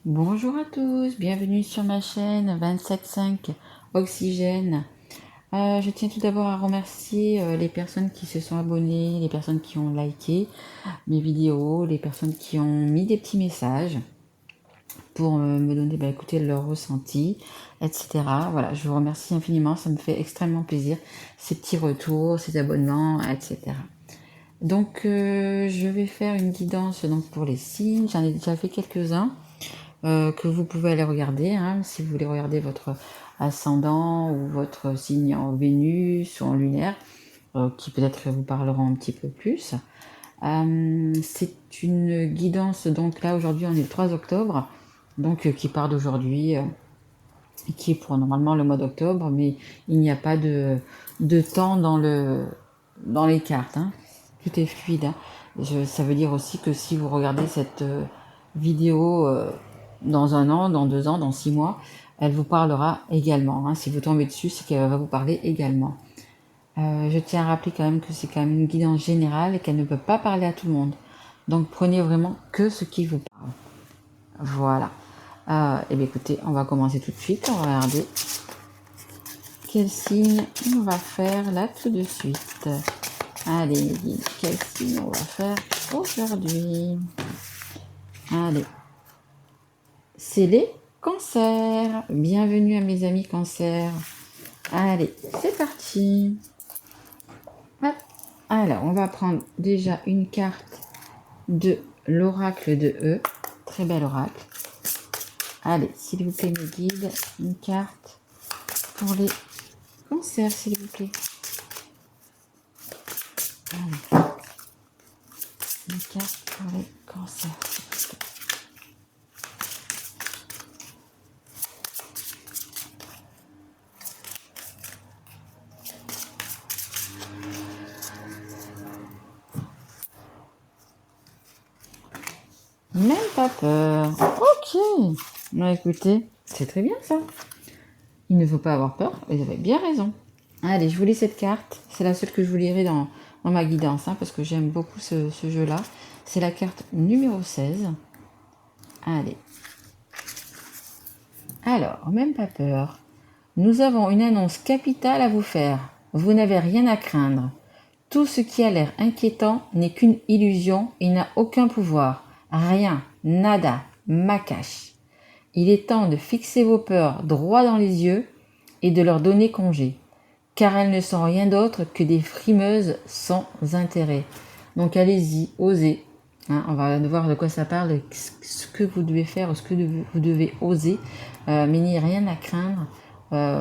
Bonjour à tous, bienvenue sur ma chaîne 27.5 Oxygène. Je tiens tout d'abord à remercier les personnes qui se sont abonnées, les personnes qui ont liké mes vidéos, les personnes qui ont mis des petits messages pour me donner écoutez, leur ressenti, etc. Voilà, je vous remercie infiniment, ça me fait extrêmement plaisir, ces petits retours, ces abonnements, etc. Donc je vais faire une guidance donc, pour les signes, j'en ai déjà fait quelques-uns. Que vous pouvez aller regarder, hein, si vous voulez regarder votre ascendant ou votre signe en Vénus ou en lunaire, qui peut-être vous parleront un petit peu plus. C'est une guidance, donc là aujourd'hui on est le 3 octobre, donc qui part d'aujourd'hui, qui est pour normalement le mois d'octobre, mais il n'y a pas de temps dans les cartes, hein. Tout est fluide, hein. Ça veut dire aussi que si vous regardez cette vidéo dans 1 an, dans 2 ans, dans 6 mois, elle vous parlera également, hein. Si vous tombez dessus, c'est qu'elle va vous parler également. Je tiens à rappeler quand même que c'est quand même une guidance générale et qu'elle ne peut pas parler à tout le monde. Donc prenez vraiment que ce qui vous parle. Voilà. Et bien écoutez, on va commencer tout de suite. On va regarder quel signe on va faire là tout de suite. Allez, mes guides, quel signe on va faire aujourd'hui? Allez, c'est les cancers. Bienvenue à mes amis cancers. Allez, c'est parti. Hop. Alors, on va prendre déjà une carte de l'oracle de E. Très bel oracle. Allez, s'il vous plaît, mes guides, une carte pour les cancers, s'il vous plaît. Allez. Une carte pour les cancers, s'il vous plaît. Même pas peur. Ok. Bah, écoutez, c'est très bien ça. Il ne faut pas avoir peur. Vous avez bien raison. Allez, je vous lis cette carte. C'est la seule que je vous lirai dans ma guidance, hein, parce que j'aime beaucoup ce jeu-là. C'est la carte numéro 16. Allez. Alors, même pas peur. Nous avons une annonce capitale à vous faire. Vous n'avez rien à craindre. Tout ce qui a l'air inquiétant n'est qu'une illusion et n'a aucun pouvoir. Rien, nada, macache. Il est temps de fixer vos peurs droit dans les yeux et de leur donner congé, car elles ne sont rien d'autre que des frimeuses sans intérêt. Donc allez-y, osez. Hein, on va voir de quoi ça parle, ce que vous devez faire, ce que vous devez oser, mais n'ayez rien à craindre.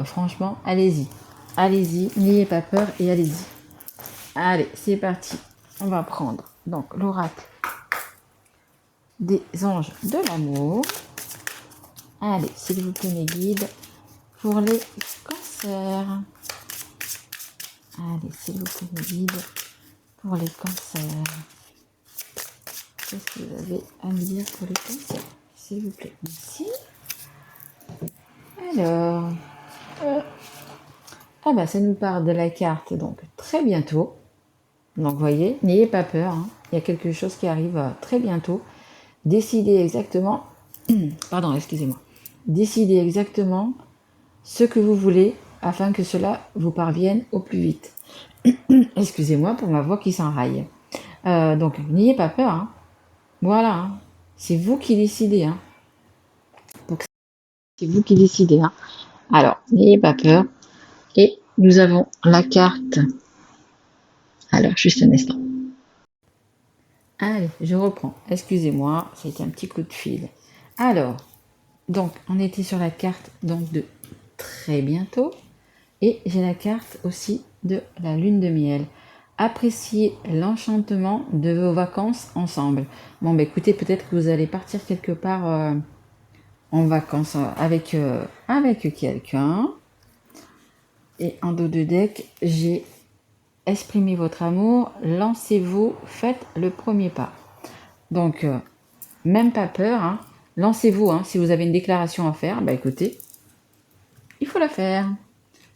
Franchement, allez-y. Allez-y, n'ayez pas peur et allez-y. Allez, c'est parti. On va prendre donc l'oracle des anges de l'amour. Allez, s'il vous plaît, mes guides, pour les cancers. Allez, s'il vous plaît, mes guides, pour les cancers. Qu'est-ce que vous avez à me dire pour les cancers? S'il vous plaît, merci. Alors, ça nous parle de la carte, donc très bientôt. Donc, vous voyez, n'ayez pas peur, hein. Il y a quelque chose qui arrive très bientôt. Décidez exactement, pardon, excusez-moi, décidez exactement ce que vous voulez afin que cela vous parvienne au plus vite. Excusez-moi pour ma voix qui s'enraille. Donc, n'ayez pas peur, hein. Voilà, hein. C'est vous qui décidez, hein. Donc, c'est vous qui décidez, hein. Alors, n'ayez pas peur. Et nous avons la carte. Alors, juste un instant. Allez, je reprends. Excusez-moi, c'était un petit coup de fil. Alors, donc, on était sur la carte donc de très bientôt. Et j'ai la carte aussi de la lune de miel. Appréciez l'enchantement de vos vacances ensemble. Bon, écoutez, peut-être que vous allez partir quelque part en vacances avec quelqu'un. Et en dos de deck, j'ai exprimé votre amour, lancez-vous, faites le premier pas. Donc, même pas peur, hein. Lancez-vous, hein. Si vous avez une déclaration à faire, écoutez, il faut la faire.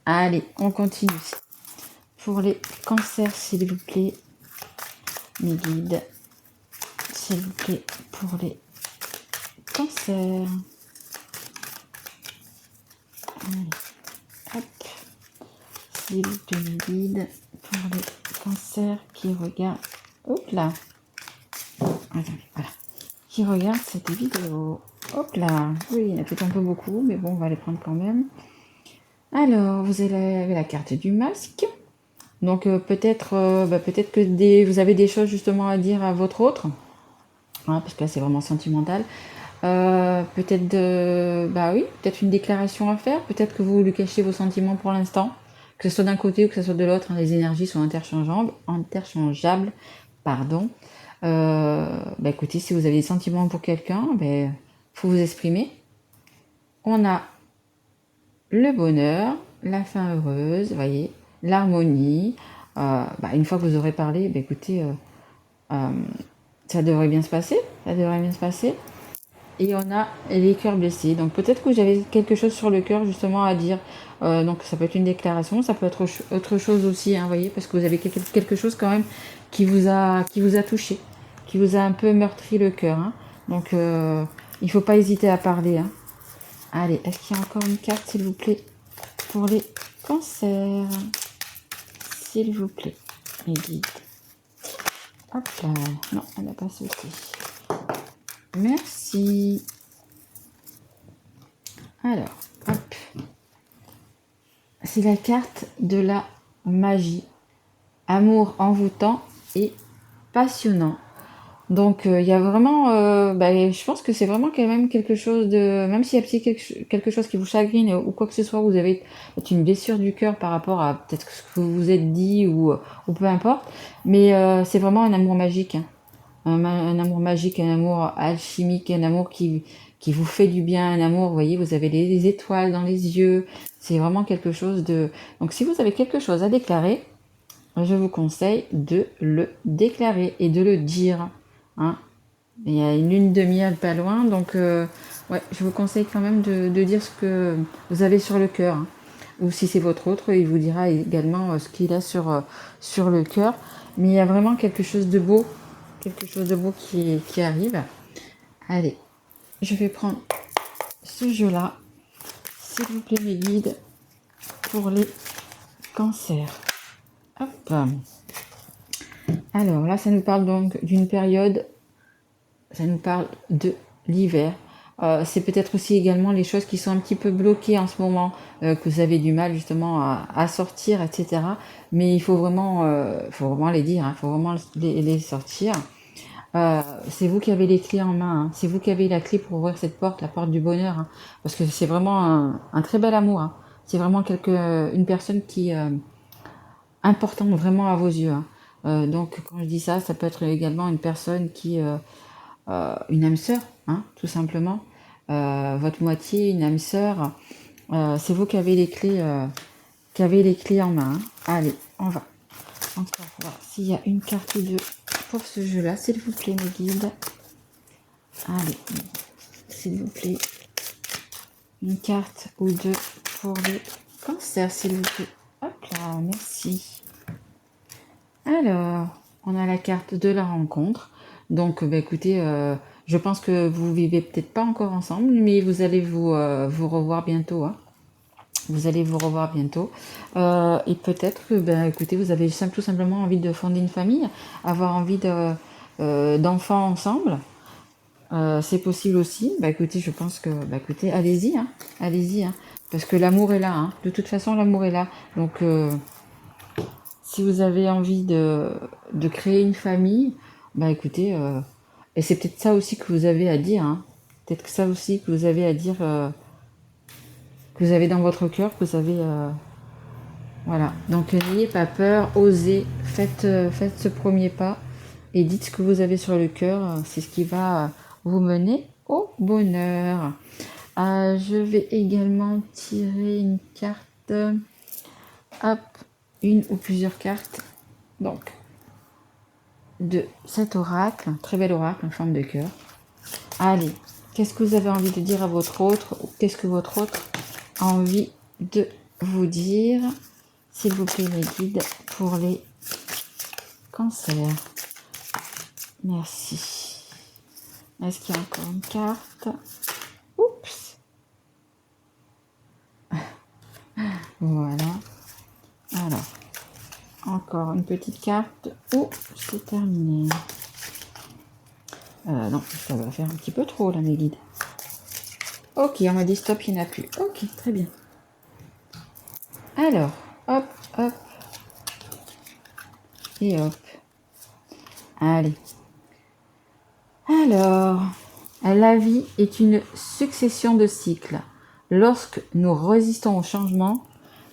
Allez, on continue. Pour les cancers, s'il vous plaît, mes guides, s'il vous plaît, pour les Cancer. Allez, hop. S'il vous plaît, mes guides, pour les cancers qui regardent. Hop là. Attendez, voilà. Qui regardent cette vidéo. Hop là. Oui, il y en a peut-être un peu beaucoup, mais bon, on va les prendre quand même. Alors, vous avez la carte du masque. Donc peut-être que vous avez des choses justement à dire à votre autre, hein, parce que là c'est vraiment sentimental. Peut-être une déclaration à faire. Peut-être que vous lui cachez vos sentiments pour l'instant, que ce soit d'un côté ou que ce soit de l'autre. Hein, les énergies sont interchangeables, pardon. Écoutez, si vous avez des sentiments pour quelqu'un, faut vous exprimer. On a le bonheur, la fin heureuse, vous voyez, l'harmonie. Une fois que vous aurez parlé, écoutez, ça devrait bien se passer. Ça devrait bien se passer. Et on a les cœurs blessés. Donc peut-être que j'avais quelque chose sur le cœur justement à dire. Donc ça peut être une déclaration, ça peut être autre chose aussi, hein, vous voyez, parce que vous avez quelque chose quand même qui vous a touché, qui vous a un peu meurtri le cœur. Hein. Donc il ne faut pas hésiter à parler. Hein. Allez, est-ce qu'il y a encore une carte, s'il vous plaît, pour les cancers? S'il vous plaît, les guides. Hop là. Non, elle n'a pas sauté. Merci. Alors, hop. C'est la carte de la magie. Amour envoûtant et passionnant. Donc, il y a vraiment... je pense que c'est vraiment quand même quelque chose de... Même s'il y a quelque chose qui vous chagrine ou quoi que ce soit, vous avez une blessure du cœur par rapport à peut-être ce que vous vous êtes dit ou peu importe. Mais c'est vraiment un amour magique. Hein. Un amour magique, un amour alchimique, un amour qui vous fait du bien, un amour, vous voyez, vous avez les étoiles dans les yeux, c'est vraiment quelque chose de... Donc si vous avez quelque chose à déclarer, je vous conseille de le déclarer et de le dire. Hein. Il y a une lune de miel pas loin, donc je vous conseille quand même de dire ce que vous avez sur le cœur. Hein. Ou si c'est votre autre, il vous dira également ce qu'il a sur le cœur. Mais il y a vraiment quelque chose de beau qui arrive. Allez, je vais prendre ce jeu-là, s'il vous plaît, mes guides, pour les cancers. Hop. Alors là, ça nous parle donc d'une période, ça nous parle de l'hiver. C'est peut-être aussi également les choses qui sont un petit peu bloquées en ce moment, que vous avez du mal justement à sortir, etc. Mais il faut vraiment les dire, il faut vraiment les sortir. C'est vous qui avez les clés en main, hein. C'est vous qui avez la clé pour ouvrir cette porte, la porte du bonheur, hein. Parce que c'est vraiment un très bel amour. Hein. C'est vraiment une personne qui est importante vraiment à vos yeux. Hein. Donc quand je dis ça, ça peut être également une personne qui une âme sœur, hein, tout simplement. Votre moitié, une âme sœur. C'est vous qui avez les clés, en main. Hein. Allez, on va encore voir s'il y a une carte ou deux pour ce jeu-là, s'il vous plaît, mes guides. Allez, s'il vous plaît, une carte ou deux pour les cancers, s'il vous plaît. Hop là, merci. Alors, on a la carte de la rencontre. Donc, écoutez, je pense que vous vivez peut-être pas encore ensemble, mais vous allez vous revoir bientôt. Hein. Vous allez vous revoir bientôt. Et peut-être que, écoutez, vous avez tout simplement envie de fonder une famille, avoir envie d'enfants ensemble. C'est possible aussi. Écoutez, je pense que, écoutez, allez-y, hein, allez-y, hein, parce que l'amour est là. Hein. De toute façon, l'amour est là. Donc, si vous avez envie de créer une famille, écoutez, et c'est peut-être ça aussi que vous avez à dire. Hein. Peut-être que ça aussi que vous avez à dire, que vous avez dans votre cœur, que vous avez... Voilà. Donc, n'ayez pas peur, osez, faites ce premier pas et dites ce que vous avez sur le cœur. C'est ce qui va vous mener au bonheur. Je vais également tirer une carte. Hop, une ou plusieurs cartes. Donc, de cet oracle, un très bel oracle en forme de cœur. Allez, qu'est-ce que vous avez envie de dire à votre autre ou qu'est-ce que votre autre a envie de vous dire, s'il vous plaît, mes guides, pour les cancers. Merci. Est-ce qu'il y a encore une carte? Oups. Voilà. Alors, encore une petite carte. Oh, c'est terminé. Non, ça va faire un petit peu trop, là, mes guides. Ok, on m'a dit stop, il n'y en a plus. Ok, très bien. Alors, hop, hop. Et hop. Allez. Alors, la vie est une succession de cycles. Lorsque nous résistons au changement,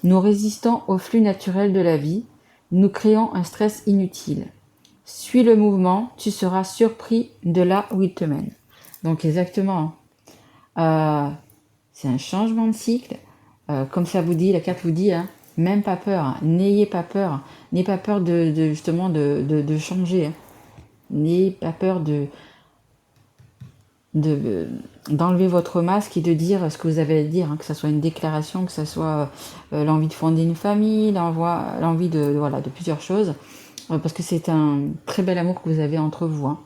nous résistons au flux naturel de la vie, nous créons un stress inutile. Suis le mouvement, tu seras surpris de là où il te mène. Donc exactement, c'est un changement de cycle. Comme ça vous dit, la carte vous dit, hein, même pas peur, hein, n'ayez pas peur, n'ayez pas peur justement de changer. Hein. N'ayez pas peur d'enlever votre masque et de dire ce que vous avez à dire, hein, que ce soit une déclaration, que ce soit l'envie de fonder une famille, l'envie de plusieurs choses, parce que c'est un très bel amour que vous avez entre vous. Hein.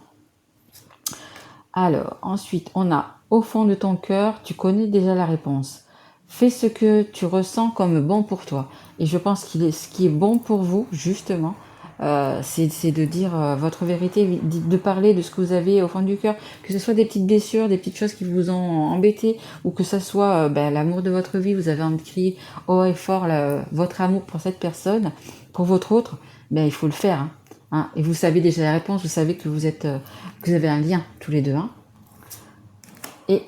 Alors, ensuite, on a au fond de ton cœur, tu connais déjà la réponse. Fais ce que tu ressens comme bon pour toi. Et je pense ce qui est bon pour vous, justement, c'est de dire votre vérité, de parler de ce que vous avez au fond du cœur, que ce soit des petites blessures, des petites choses qui vous ont embêté, ou que ce soit l'amour de votre vie, vous avez envie de crier haut et fort votre amour pour cette personne, pour votre autre, il faut le faire. Hein. Hein, et vous savez déjà la réponse, vous savez que vous avez un lien tous les deux. Hein. Et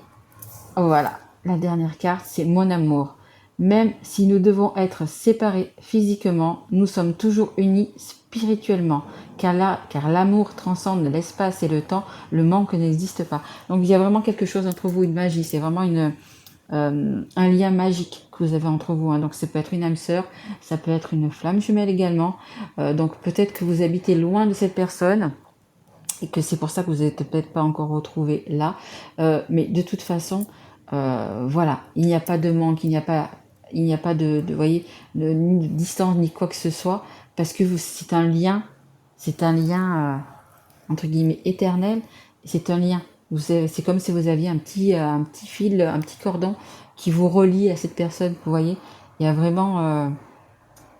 voilà, la dernière carte, c'est mon amour. Même si nous devons être séparés physiquement, nous sommes toujours unis spirituellement, car l'amour transcende l'espace et le temps, le manque n'existe pas. Donc il y a vraiment quelque chose entre vous, une magie, c'est vraiment un lien magique que vous avez entre vous. Hein. Donc ça peut être une âme sœur, ça peut être une flamme jumelle également. Donc peut-être que vous habitez loin de cette personne et que c'est pour ça que vous n'êtes peut-être pas encore retrouvés là. Mais de toute façon, voilà, il n'y a pas de manque, il n'y a pas voyez, ni de distance ni quoi que ce soit, parce que c'est un lien entre guillemets éternel. C'est un lien. C'est comme si vous aviez un petit fil, un petit cordon qui vous relie à cette personne. Vous voyez, il y a vraiment,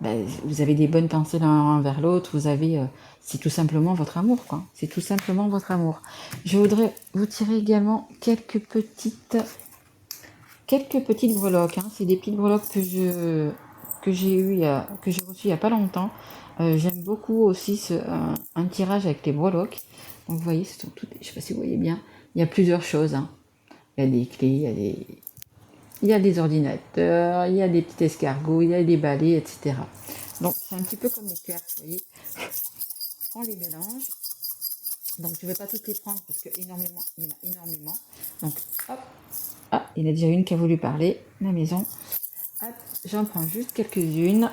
vous avez des bonnes pensées l'un envers l'autre. Vous avez, c'est tout simplement votre amour, quoi. C'est tout simplement votre amour. Je voudrais vous tirer également quelques petites breloques. Hein. C'est des petites breloques que j'ai reçues il y a pas longtemps. J'aime beaucoup aussi un tirage avec les breloques. Donc vous voyez, je ne sais pas si vous voyez bien, il y a plusieurs choses. Hein. Il y a des clés, il y a des ordinateurs, il y a des petits escargots, il y a des balais, etc. Donc c'est un petit peu comme les cartes, vous voyez. On les mélange. Donc je ne vais pas toutes les prendre parce qu'il y en a énormément. Donc hop, ah, il y en a déjà une qui a voulu parler, la maison. Hop, j'en prends juste quelques-unes.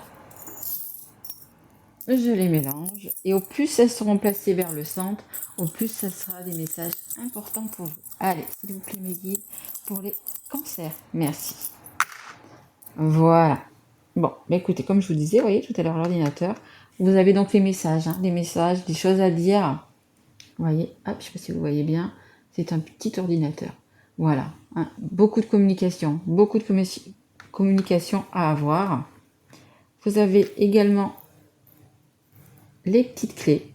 Je les mélange et au plus elles seront placées vers le centre, au plus ça sera des messages importants pour vous. Allez, s'il vous plaît mes guides, pour les cancers. Merci. Voilà. Bon, écoutez, comme je vous disais, vous voyez tout à l'heure l'ordinateur, vous avez donc les messages, des choses à dire. Vous voyez, hop, je ne sais pas si vous voyez bien, c'est un petit ordinateur. Voilà, hein, beaucoup de communication à avoir. Vous avez également les petites clés.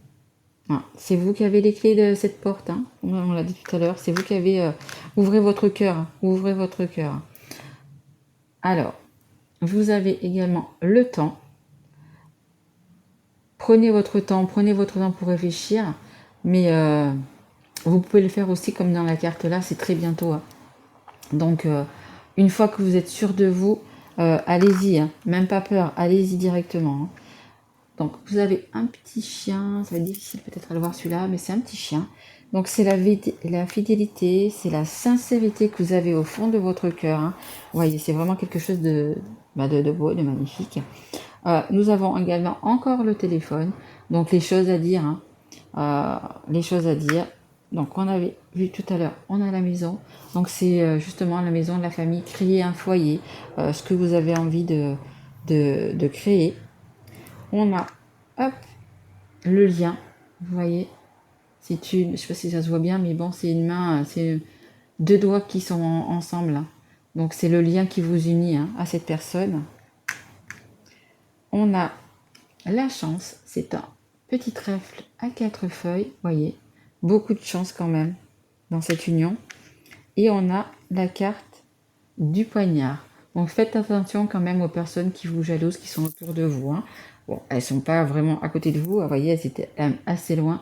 Voilà. C'est vous qui avez les clés de cette porte. Hein. On l'a dit tout à l'heure. C'est vous qui avez... ouvrez votre cœur. Hein. Ouvrez votre cœur. Alors, vous avez également le temps. Prenez votre temps pour réfléchir. Mais vous pouvez le faire aussi comme dans la carte là. C'est très bientôt. Hein. Donc, une fois que vous êtes sûr de vous, allez-y. Hein. Même pas peur. Allez-y directement. Hein. Donc, vous avez un petit chien. Ça va être difficile peut-être à le voir celui-là, mais c'est un petit chien. Donc, c'est la fidélité, c'est la sincérité que vous avez au fond de votre cœur. Hein. Vous voyez, c'est vraiment quelque chose de beau, de magnifique. Nous avons également encore le téléphone. Donc, les choses à dire. Hein. Les choses à dire. Donc, on avait vu tout à l'heure, on a la maison. Donc, c'est justement la maison de la famille. Créer un foyer. Ce que vous avez envie de créer. On a, hop, le lien, vous voyez, je sais pas si ça se voit bien, mais bon, c'est une main, c'est deux doigts qui sont ensemble. Hein. Donc c'est le lien qui vous unit hein, à cette personne. On a la chance, c'est un petit trèfle à 4 feuilles, voyez, beaucoup de chance quand même dans cette union. Et on a la carte du poignard. Donc faites attention quand même aux personnes qui vous jalousent, qui sont autour de vous. Hein. Bon, elles sont pas vraiment à côté de vous, vous voyez, elles étaient assez loin.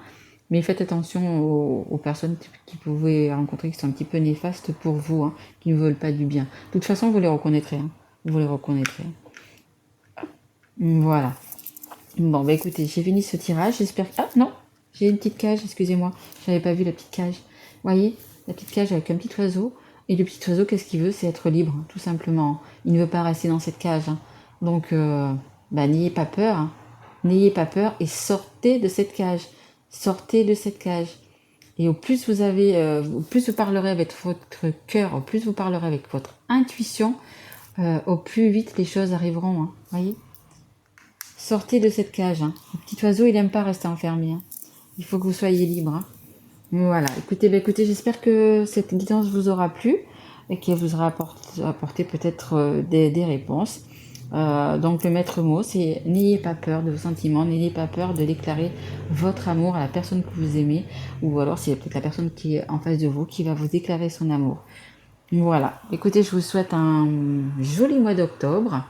Mais faites attention aux personnes qui pouvaient rencontrer, qui sont un petit peu néfastes pour vous, hein, qui ne veulent pas du bien. De toute façon, vous les reconnaîtrez. Hein. Vous les reconnaîtrez. Voilà. Bon, bah écoutez, j'ai fini ce tirage. J'espère que... Ah non, j'ai une petite cage, excusez-moi. J'avais pas vu la petite cage. Vous voyez, la petite cage avec un petit oiseau. Et le petit oiseau, qu'est-ce qu'il veut? C'est être libre, tout simplement. Il ne veut pas rester dans cette cage. Hein. Donc, n'ayez pas peur. Hein. N'ayez pas peur et sortez de cette cage. Sortez de cette cage. Et au plus au plus vous parlerez avec votre cœur, au plus vous parlerez avec votre intuition, au plus vite les choses arriveront. Hein. Voyez? Sortez de cette cage. Hein. Le petit oiseau, il n'aime pas rester enfermé. Hein. Il faut que vous soyez libre. Hein. Voilà. Écoutez, j'espère que cette guidance vous aura plu et qu'elle vous aura apporté peut-être des réponses. Donc le maître mot, c'est n'ayez pas peur de vos sentiments, n'ayez pas peur de déclarer votre amour à la personne que vous aimez, ou alors c'est peut-être la personne qui est en face de vous qui va vous déclarer son amour. Voilà. Écoutez, je vous souhaite un joli mois d'octobre.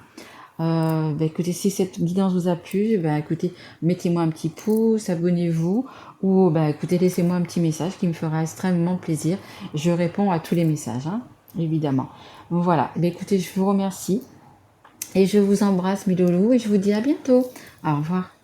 Écoutez, si cette guidance vous a plu, écoutez, mettez-moi un petit pouce, abonnez-vous, ou écoutez, laissez-moi un petit message qui me fera extrêmement plaisir. Je réponds à tous les messages, hein, évidemment. Voilà. Écoutez, je vous remercie et je vous embrasse mes loulous et je vous dis à bientôt. Au revoir.